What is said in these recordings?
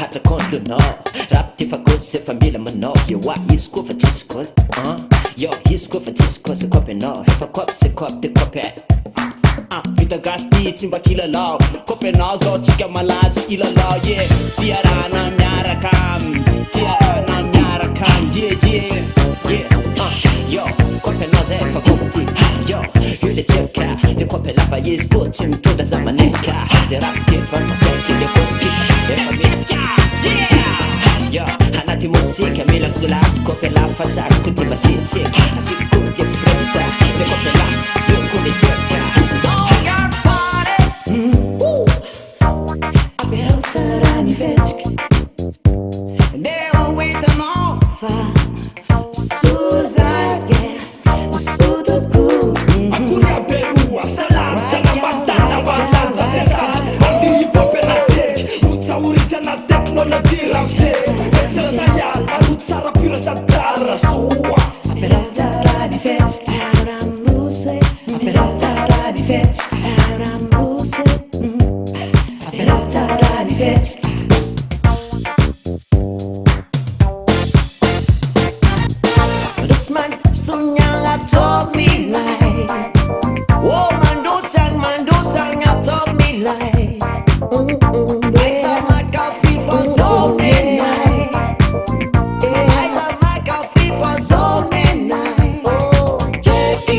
hatrakonto anao raha pitefa kozy se fa mila manao yo wa izy koa fa tsisy kozy yo izy koa fa tsisy kozy kopy anao efa kopy se kopy de kopy vita gasy ty tsy mba kilalao kopy anao zao tsika malazy ilalao yeah tiarana miaraka tiarana miaraka yeah yo kopy anao zay efa kopy ty yo io le tjerka de kopy lafa izy koa tsy mitondra zamaneka le raha pitefa mabeky le kozy efa metika yeah anaty mosika mila kula kopy lafa zako ty masitsika asiko le fresta de kopy la io ko le tjerka This man so young I told me lie. Oh man do sang I told me lie. I saw my coffee for zoning night. I saw my coffee for zoning night. Oh, JQ,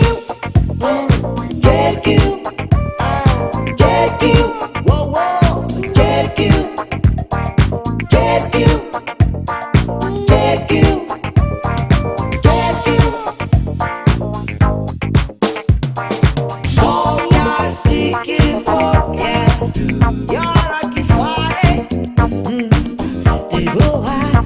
whoa whoa, JQ. Seeking for you're a kifare. They go high,